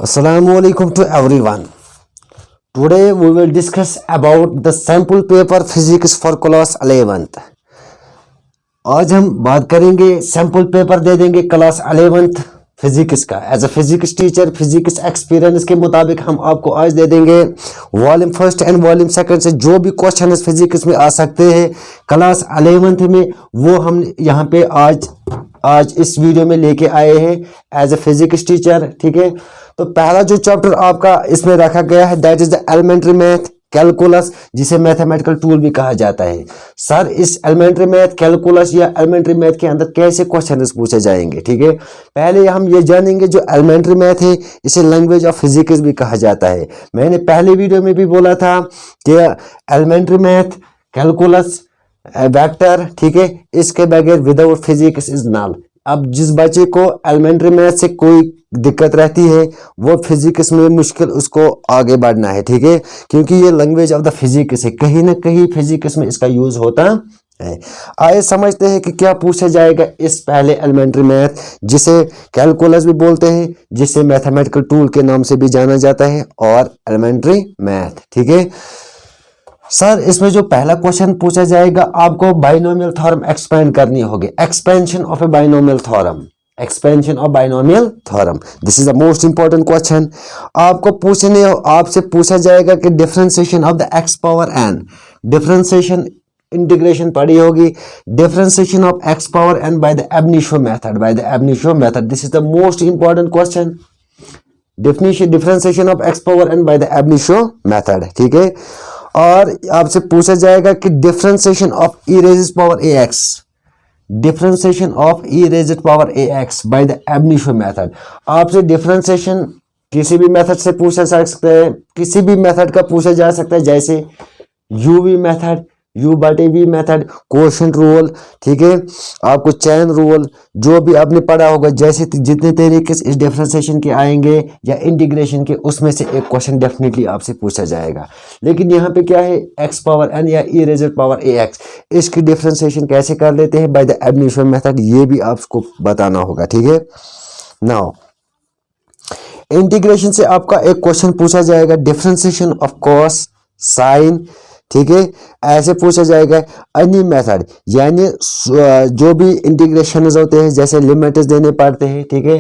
Assalamualaikum to everyone. Today we will discuss about the sample paper physics for class 11th. आज हम बात करेंगे sample paper दे देंगे क्लास 11th फिजिक्स का। As a physics teacher physics experience के मुताबिक हम आपको आज दे देंगे volume first and volume second से जो भी क्वेश्चन फिजिक्स में आ सकते हैं क्लास 11th में, वो हम यहाँ पे आज इस वीडियो में लेके आए हैं एज अ फिजिक्स टीचर। ठीक है, तो पहला जो चैप्टर आपका इसमें रखा गया है that is the elementary math calculus, जिसे मैथमेटिकल टूल भी कहा जाता है। सर, इस एलिमेंट्री मैथ कैलकुलस या एलिमेंट्री मैथ के अंदर कैसे क्वेश्चन पूछे जाएंगे? ठीक है, पहले हम ये जानेंगे जो एलिमेंट्री मैथ है इसे लैंग्वेज ऑफ फिजिक्स भी कहा जाता है। मैंने पहले वीडियो में भी बोला था कि एलिमेंट्री मैथ कैलकुलस वेक्टर, ठीक है, इसके बगैर विदाउट फिजिक्स इज नल। अब जिस बच्चे को एलिमेंट्री मैथ से कोई दिक्कत रहती है वो फिजिक्स में मुश्किल उसको आगे बढ़ना है। ठीक है, क्योंकि ये लैंग्वेज ऑफ द फिजिक्स है, कहीं ना कहीं फिजिक्स में इसका यूज होता है। आइए समझते हैं कि क्या पूछा जाएगा इस पहले एलिमेंट्री मैथ, जिसे कैलकुलस भी बोलते हैं, जिसे मैथमेटिकल टूल के नाम से भी जाना जाता है, और एलिमेंट्री मैथ। ठीक है सर, इसमें जो पहला क्वेश्चन पूछा जाएगा आपको बाइनोमियल थ्योरम एक्सपेंड करनी होगी। Expansion of a binomial theorem, expansion of binomial theorem, this is the most important question. आपसे पूछा जाएगा कि differentiation of the x power n, differentiation integration पढ़ी होगी, differentiation of x power n by the ab initio method, by the ab initio method, this is the most important question. Differentiation of x power n by the ab initio method. ठीक है, और आपसे पूछा जाएगा कि differentiation of e raise power a x, differentiation of e raise power a x by the ab initio method. आपसे differentiation किसी भी मेथड से पूछा जा सकता है, किसी भी मेथड का पूछा जा सकता है, जैसे यूवी मेथड, यू बटे वी मेथड, कोशेंट रूल, ठीक है, आपको चैन रूल, जो भी आपने पढ़ा होगा, जैसे जितने तरीके से इस डिफरेंशिएशन के आएंगे या इंटीग्रेशन के, उसमें से एक क्वेश्चन डेफिनेटली आपसे पूछा जाएगा। लेकिन यहाँ पे क्या है, एक्स पावर एन या ई रेज़ पावर ए एक्स, इसकी डिफरेंशिएशन कैसे कर लेते हैं बाय द एबनिशो मेथड, ये भी आपको बताना होगा। ठीक है, नाउ इंटीग्रेशन से आपका एक क्वेश्चन पूछा जाएगा डिफरेंशिएशन ऑफ कॉस साइन। ठीक है, ऐसे पूछा जाएगा एनी मेथड, यानी जो भी इंटीग्रेशन होते हैं, जैसे लिमिट्स देने पड़ते हैं। ठीक है,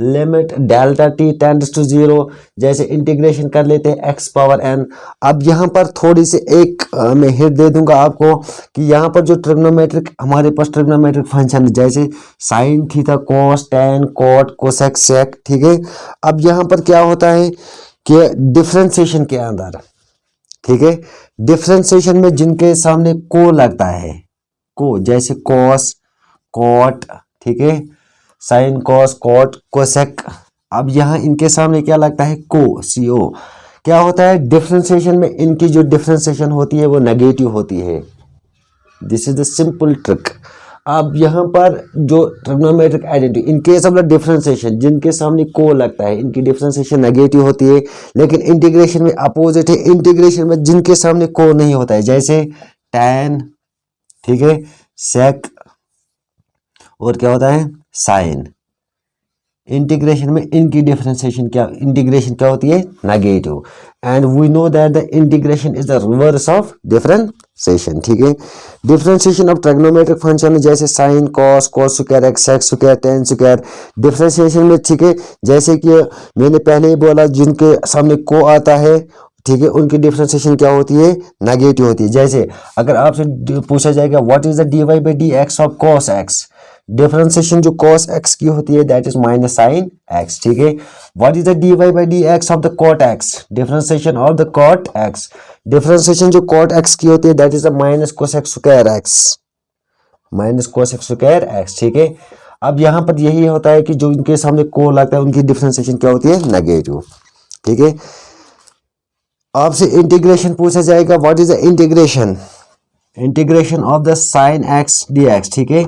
limit delta t tends to 0, जैसे इंटीग्रेशन कर लेते हैं एक्स पावर एन। अब यहाँ पर थोड़ी सी एक मैं हिंट दे दूंगा आपको कि यहाँ पर जो ट्रिग्नोमेट्रिक हमारे पास ट्रिग्नोमेट्रिक फंक्शन, जैसे sine theta cos tan cot cosec sec. ठीक है, अब यहाँ पर क्या होता है कि डिफरेंशिएशन के अंदर, ठीक है, डिफरेंशिएशन में जिनके सामने को लगता है, को, जैसे कॉस कॉट, ठीक है, साइन कॉस कॉट कोसेक, अब यहाँ इनके सामने क्या लगता है, को, सीओ। क्या होता है डिफरेंशिएशन में, इनकी जो डिफरेंशिएशन होती है वो नेगेटिव होती है। This is the simple trick. अब यहाँ पर जो trigonometric identity, in case of the differentiation, जिनके सामने को लगता है इनकी डिफरेंशिएशन नेगेटिव होती है, लेकिन इंटीग्रेशन में अपोजिट है, इंटीग्रेशन में जिनके सामने को नहीं होता है, जैसे टैन, ठीक है, सेक, और क्या होता है साइन, इंटीग्रेशन में इनकी इंटीग्रेशन क्या होती है, negative. And we know that the integration is the reverse of differentiation. ठीक है, डिफरेंशिएशन ऑफ ट्रिग्नोमेट्रिक फंक्शन, जैसे sine cos cos square x sec square tan square, differentiation में, ठीक है, जैसे कि मैंने पहले ही बोला, जिनके सामने को आता है, ठीक है, उनकी डिफरेंशिएशन क्या होती है, नेगेटिव होती है। जैसे अगर आपसे पूछा जाएगा what is the d y by d x of cos x, differentiation जो cos x की होती है that is minus sine x। ठीक है, what is the dy by d x of the cot x, differentiation of the cot x, differentiation जो cot x की होती है that is the minus cos x square x, minus cos x square x। ठीक है, अब यहाँ पर यही होता है कि जो इनके सामने को लगता है उनकी डिफरेंशिएशन क्या होती है, नेगेटिव। ठीक है, आपसे इंटीग्रेशन पूछा जाएगा, what is the integration, integration of the sine x D x. ठीक है,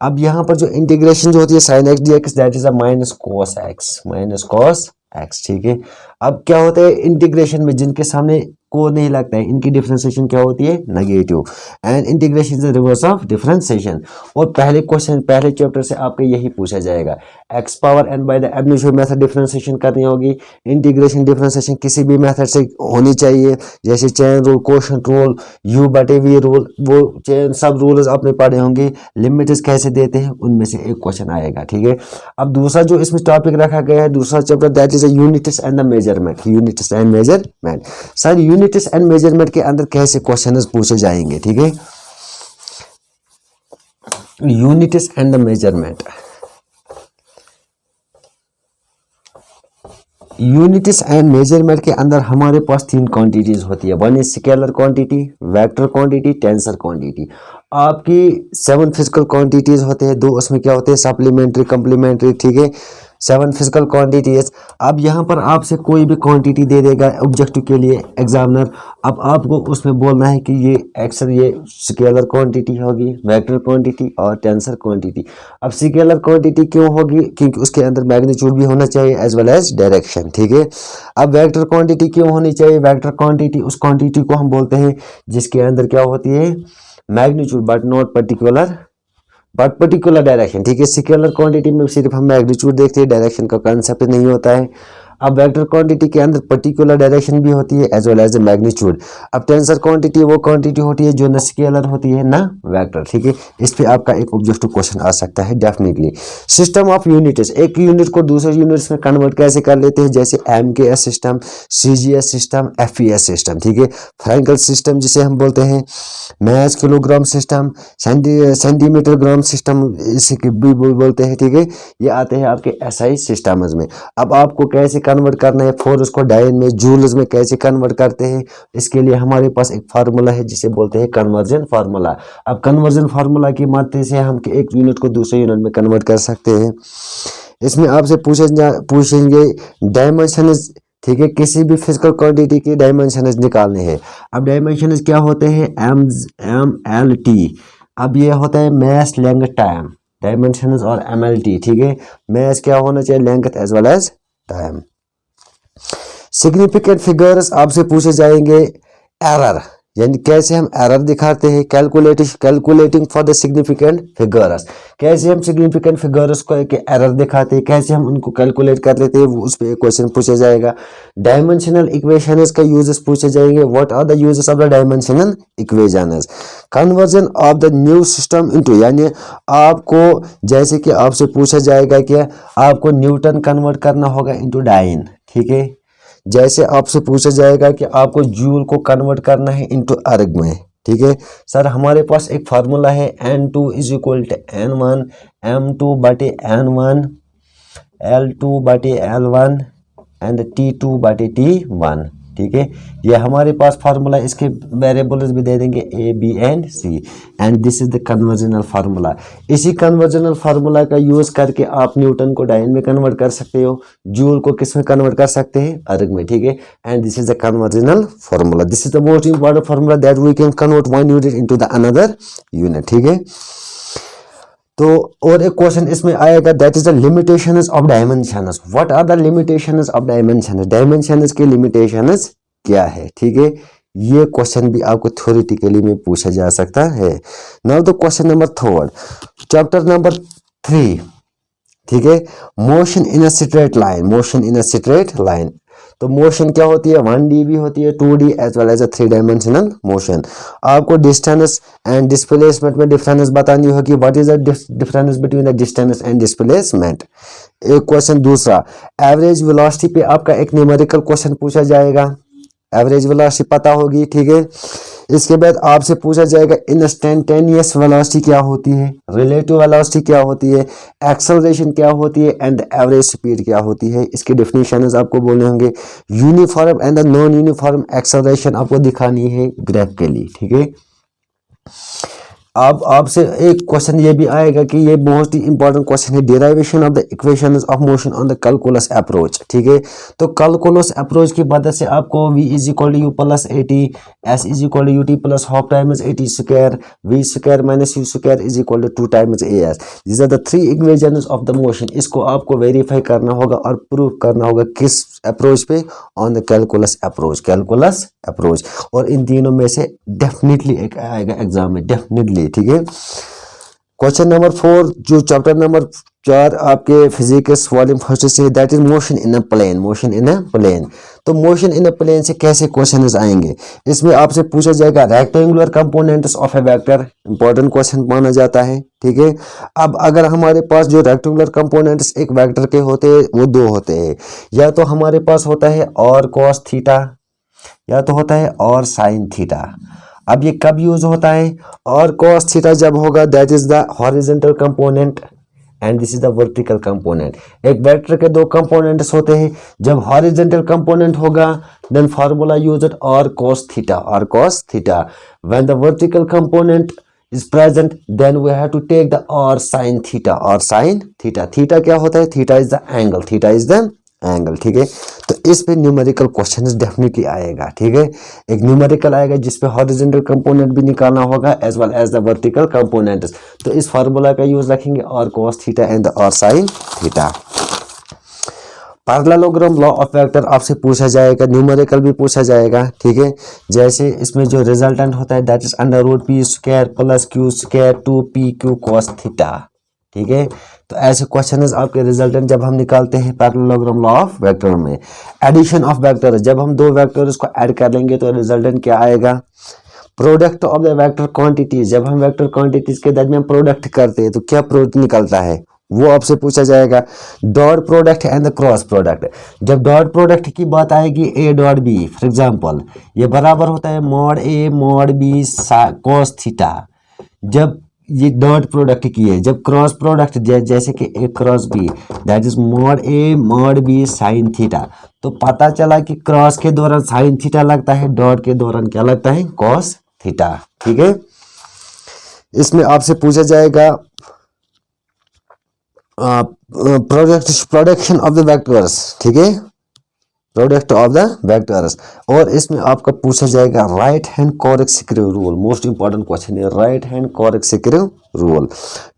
अब यहाँ पर जो इंटीग्रेशन जो होती है sine x D x that is a minus cos x, minus cos x. ठीक है, अब क्या होता है इंटीग्रेशन में जिनके सामने को नहीं लगता है, इनकी डिफरेंशिएशन क्या होती है, negative. And integration is the reverse of differentiation. और पहले क्वेश्चन, पहले चैप्टर से आपको यही पूछा जाएगा, x power n by the ab initio method differentiation करनी होगी। इंटीग्रेशन डिफरेंशिएशन किसी भी मेथड से होनी चाहिए, जैसे chain rule, quotient rule, you बटे वी रूल, वो चेन सब रूल्स आपने पढ़े होंगे। लिमिट्स कैसे देते हैं, उनमें से एक क्वेश्चन आएगा, ठीक है। अब दूसरा जो इसमें टॉपिक रखा गया है, दूसरा chapter, that is units and the measurement. Units and measurement, sir units and measurement के अंदर कैसे क्वेश्चंस पूछे जाएंगे, ठीक है। Units and the measurement, units and measurement के अंदर हमारे पास 3 क्वांटिटीज होती है। One is scalar quantity, vector quantity, tensor quantity. आपकी 7 फिजिकल क्वांटिटीज होते हैं, 2 उसमें क्या होते हैं, सप्लीमेंट्री, कंप्लीमेंट्री, ठीक है। 7 फिजिकल क्वांटिटीज। अब यहाँ पर आपसे कोई भी क्वांटिटी दे देगा ऑब्जेक्टिव के लिए एग्जामिनर, अब आपको उसमें बोलना है कि ये एक्सर, ये स्केलर क्वांटिटी होगी, वेक्टर क्वांटिटी और टेंसर क्वांटिटी। अब स्केलर क्वांटिटी क्यों होगी, क्योंकि उसके अंदर मैग्नीट्यूड भी होना चाहिए एज वेल एज डायरेक्शन, ठीक है। अब वेक्टर क्वांटिटी क्यों होनी चाहिए, वेक्टर क्वांटिटी उस क्वांटिटी को हम बोलते हैं जिसके अंदर क्या होती है, magnitude but not particular direction, ठीक है। स्केलर क्वांटिटी में सिर्फ हम मैग्नीट्यूड देखते हैं, डायरेक्शन का कंसेप्ट नहीं होता है। अब वेक्टर क्वांटिटी के अंदर पर्टिकुलर डायरेक्शन भी होती है एज वेल एज मैग्नीट्यूड। अब टेंसर क्वांटिटी वो क्वांटिटी होती है जो न स्केलर होती है ना वेक्टर, ठीक है। इस पे आपका एक ऑब्जेक्टिव क्वेश्चन आ सकता है डेफिनेटली। सिस्टम ऑफ यूनिट्स, एक यूनिट को दूसरे यूनिट्स में कन्वर्ट कैसे कर लेते हैं, जैसे MKS system, CGS system, FES system, ठीक है। फ्रैंकल सिस्टम जिसे हम बोलते हैं, match kilogram system, centimetre gram system इसे भी बोलते हैं, ठीक है। ये आते हैं आपके SI सिस्टम्स में। अब आपको कैसे कन्वर्ट करना है, फोर्स को डायन में, जूल्स में कैसे कन्वर्ट करते हैं, इसके लिए हमारे पास एक फार्मूला है जिसे बोलते हैं कन्वर्जन फार्मूला। अब कन्वर्जन फार्मूला की मदद से हम एक यूनिट को दूसरे यूनिट में कन्वर्ट कर सकते हैं। इसमें आपसे पूछेंगे डायमेंशन, ठीक है, किसी भी फिजिकल क्वांटिटी की डायमेंशन निकालने हैं। अब डायमेंशन क्या होते हैं, MLT। अब ये होता है मैस, लेंथ, टाइम, डायमेंशन और MLT, ठीक है। मैस क्या होना चाहिए, length as well as time. Significant figures आपसे पूछे जाएंगे, एरर, यानी कैसे हम एरर दिखाते हैं, calculating for the significant figures, कैसे हम सिग्निफिकेंट फिगर्स को एक एरर दिखाते हैं, कैसे हम उनको कैलकुलेट कर लेते हैं, उस पर क्वेश्चन पूछा जाएगा। डायमेंशनल इक्वेशंस का यूजेस पूछे जाएंगे, what are the uses of the dimensional equations. Conversion of the new system into, यानी आपको जैसे कि आपसे पूछा जाएगा कि आपको न्यूटन कन्वर्ट करना होगा इनटू डाइन, ठीक है। जैसे आपसे पूछा जाएगा कि आपको जूल को कन्वर्ट करना है इनटू अर्ग में, ठीक है। सर हमारे पास एक फार्मूला है N2 is equal to N1 M2 बटे N1 L2 बटे L1 एंड T2 बटे T1, ठीक है। ये हमारे पास फार्मूला, इसके वेरिएबल्स भी दे देंगे A, B and C, and this is the कन्वर्जनल formula. इसी कन्वर्जनल फार्मूला का यूज करके आप न्यूटन को डायन में कन्वर्ट कर सकते हो, जूल को किस में कन्वर्ट कर सकते हैं, अर्ग में, ठीक है। And this is the कन्वर्जनल formula, this is the most important formula that we can convert one unit into the another unit, ठीक है। तो और एक क्वेश्चन इसमें आएगा, that is the limitations of dimensions. What are the limitations of dimensions, dimensions के limitations क्या है, ठीक है। ये क्वेश्चन भी आपको थ्योरेटिकली में पूछा जा सकता है। Now the question number 3, chapter number 3, ठीक है। Motion in a straight line, motion in a straight line. तो मोशन क्या होती है, 1D भी होती है, 2D as well as 3 dimensional motion. आपको डिस्टेंस एंड डिस्प्लेसमेंट में डिफरेंस बतानी होगी, what is the difference between the distance and displacement. एक क्वेश्चन दूसरा, एवरेज वेलोसिटी पे आपका एक न्यूमेरिकल क्वेश्चन पूछा जाएगा, एवरेज वेलोसिटी पता होगी, ठीक है। इसके बाद आपसे पूछा जाएगा इंस्टेंटेनियस वेलोसिटी क्या होती है, रिलेटिव वेलोसिटी क्या होती है, एक्सेलरेशन क्या होती है एंड एवरेज स्पीड क्या होती है। इसके डेफिनेशंस आपको बोलने होंगे। Uniform and the non uniform acceleration आपको दिखानी है ग्राफिकली, ठीक है। अब आपसे एक क्वेश्चन ये भी आएगा कि ये मोस्ट इंपॉर्टेंट क्वेश्चन है, derivation of the equations of motion on the calculus approach. ठीक है, तो कैलकुलस अप्रोच की मदद से आपको v is equal to u plus a t, s is equal to u t plus half times a t square, v square minus u square is equal to 2 times a s. These are the 3 equations of the motion. इसको आपको verify करना होगा और prove करना होगा किस approach पे, on the calculus approach, calculus approach. और इन तीनों में से डेफिनेटली एक आएगा एग्जाम में, डेफिनेटली। ठीक है, क्वेश्चन नंबर 4 जो चैप्टर नंबर 4 आपके फिजिक्स वॉल्यूम फर्स्ट से, that is motion in a plane, motion in a plane. तो मोशन इन अ प्लेन से कैसे क्वेश्चंस आएंगे, इसमें आपसे पूछा जाएगा rectangular components of a vector, important question माना जाता है। ठीक है, अब अगर हमारे पास जो रेक्टेंगुलर कंपोनेंट्स एक वेक्टर के होते हैं वो 2 होते हैं, या तो हमारे पास होता है और कॉस थीटा, या तो होता है और साइन थीटा। अब ये कब यूज होता है, और cos थीटा जब होगा that is the horizontal component and this is the vertical component. एक वेक्टर के 2 कंपोनेंट्स होते हैं, जब हॉरिजॉन्टल कंपोनेंट होगा देन फार्मूला यूज्ड और cos थीटा, और cos theta. When the vertical component is present then we have to take the or sin theta, और sin theta। Theta क्या होता है, theta is the angle, theta is the angle. ठीक है, तो इस पे न्यूमेरिकल क्वेश्चन डेफिनेटली आएगा। ठीक है, एक न्यूमेरिकल आएगा जिसपे हॉरिजॉन्टल कंपोनेंट भी निकालना होगा as well as the vertical components. तो इस फार्मूला का यूज रखेंगे, और cos थीटा एंड और sin theta. Parallelogram law of vector आपसे पूछा जाएगा, न्यूमेरिकल भी पूछा जाएगा। ठीक है, जैसे इसमें जो रिजल्टेंट होता है that is under root p square plus q square 2pq cos theta. ठीक है, तो ऐसे क्वेश्चन आपके रिजल्टेंट जब हम निकालते हैं पैरेललोग्राम लॉ ऑफ वेक्टर में। एडिशन ऑफ वेक्टर, जब हम 2 वेक्टर्स को ऐड कर लेंगे तो रिजल्टेंट क्या आएगा। Product of the vector quantities, जब हम वेक्टर क्वांटिटीज के दरमियान प्रोडक्ट करते हैं तो क्या प्रोडक्ट निकलता है, वो आपसे पूछा जाएगा। Dot product and the cross product, जब डॉट प्रोडक्ट की बात आएगी a dot b for example, ये बराबर होता है मॉड ए मॉड बी cos थीटा। जब ये डॉट प्रोडक्ट की है, जब क्रॉस प्रोडक्ट जैसे कि A cross B that is mod A mod B sine theta, तो पता चला कि क्रॉस के दौरान साइन थीटा लगता है, डॉट के दौरान क्या लगता है, cos थीटा। ठीक है, इसमें आपसे पूछा जाएगा प्रोडक्शन ऑफ द वेक्टर्स। ठीक है, प्रोडक्ट ऑफ द वेक्टर्स, और इसमें आपका पूछा जाएगा right hand corkscrew rule, most important question है right hand corkscrew rule.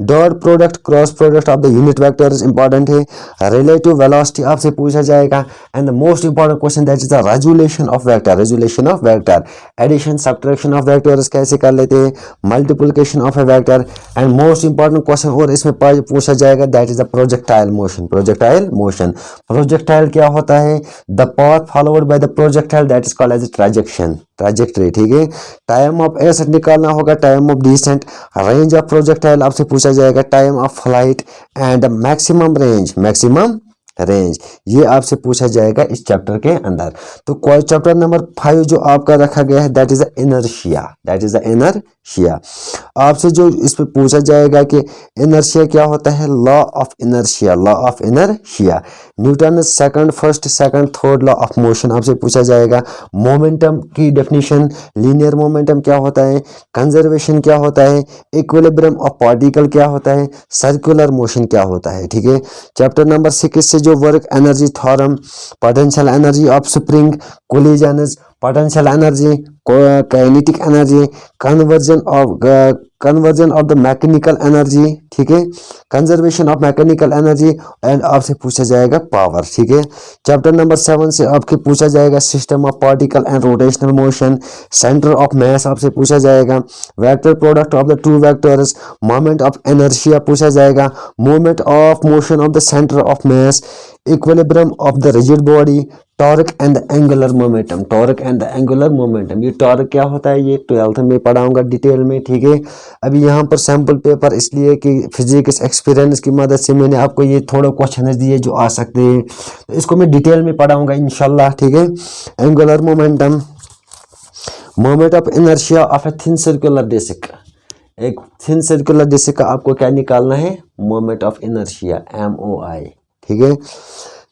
Dot product cross product of the unit vectors important है। रिलेटिव वेलोसिटी आपसे पूछा जाएगा, and the most important question that is the resolution of vector, resolution of vector. Addition subtraction of vectors कैसे कर लेते हैं, multiplication of a vector, and most important question और इसमें पूछा जाएगा that is the projectile motion, projectile motion. Projectile क्या होता है, the path followed by the projectile that is called as a trajection, trajectory। ठीक है, टाइम ऑफ एसेट निकालना होगा, time of descent, range of projectile आपसे पूछा जाएगा, time of flight and maximum range, maximum range, ये आपसे पूछा जाएगा इस चैप्टर के अंदर। तो चैप्टर नंबर 5 जो आपका रखा गया है that is the inertia, that is the inertia. आपसे जो इस पे पूछा जाएगा कि इनर्शिया क्या होता है, law of inertia, law of inertia. Newton second first second third law of motion आपसे पूछा जाएगा। मोमेंटम की डेफिनेशन, लीनियर मोमेंटम क्या होता है, कंजर्वेशन क्या होता है, इक्विलिब्रियम ऑफ पार्टिकल क्या होता है, सर्कुलर मोशन क्या होता है। ठीक है, चैप्टर नंबर 6 से जो work energy theorem, potential energy of spring, collisions, potential energy, kinetic energy, conversion of the mechanical energy. ठीक है, conservation of mechanical energy, and आपसे पूछा जाएगा पावर। ठीक है, चैप्टर नंबर 7 से आपके पूछा जाएगा system of particle and rotational motion, centre of mass आपसे पूछा जाएगा, vector product of the 2 vectors, moment of inertia पूछा जाएगा, movement of motion of the centre of mass, equilibrium of the rigid body, torque and the angular momentum, torque and the angular momentum. ये torque क्या होता है, ये 12th में पढ़ाऊंगा detail में। ठीक है, अभी यहाँ पर सैंपल पेपर इसलिए कि फिजिक्स एक्सपीरियंस की मदद से मैंने आपको ये थोड़ा क्वेश्चन दिए जो आ सकते हैं, तो इसको मैं डिटेल में पढ़ाऊंगा इंशाल्लाह। ठीक है, angular momentum, moment of inertia of a thin circular disc, एक थिन सर्कुलर डिस्क का आपको क्या निकालना है, मोमेंट ऑफ इनर्शिया MOI। ठीक है,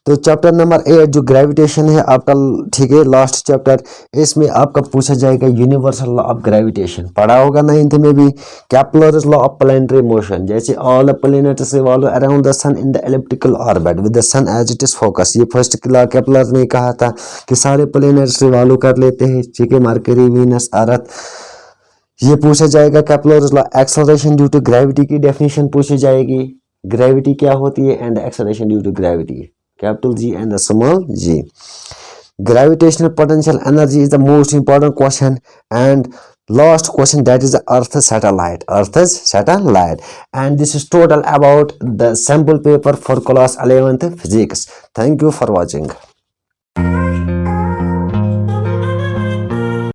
तो चैप्टर नंबर 8 जो ग्रेविटेशन है आपका, ठीक है, लास्ट चैप्टर, इसमें आपका पूछा जाएगा यूनिवर्सल लॉ ऑफ ग्रेविटेशन। पढ़ा होगा 9th में भी, Kepler's law of planetary motion, जैसे all planets revolve around the sun in the elliptical orbit with the sun as it is focus. ये फर्स्ट लॉ केपलर ने कहा था कि सारे प्लैनेट्स रिवॉल्व कर लेते हैं, ठीक है, मरकरी, वीनस, अर्थ। ये पूछा जाएगा Kepler's law. Acceleration due to gravity की डेफिनेशन पूछी जाएगी, ग्रेविटी क्या होती है and acceleration due to gravity, capital G and the small G. Gravitational potential energy is the most important question, and last question, that is the Earth satellite. Earth's satellite. And this is total about the sample paper for class 11th physics. Thank you for watching.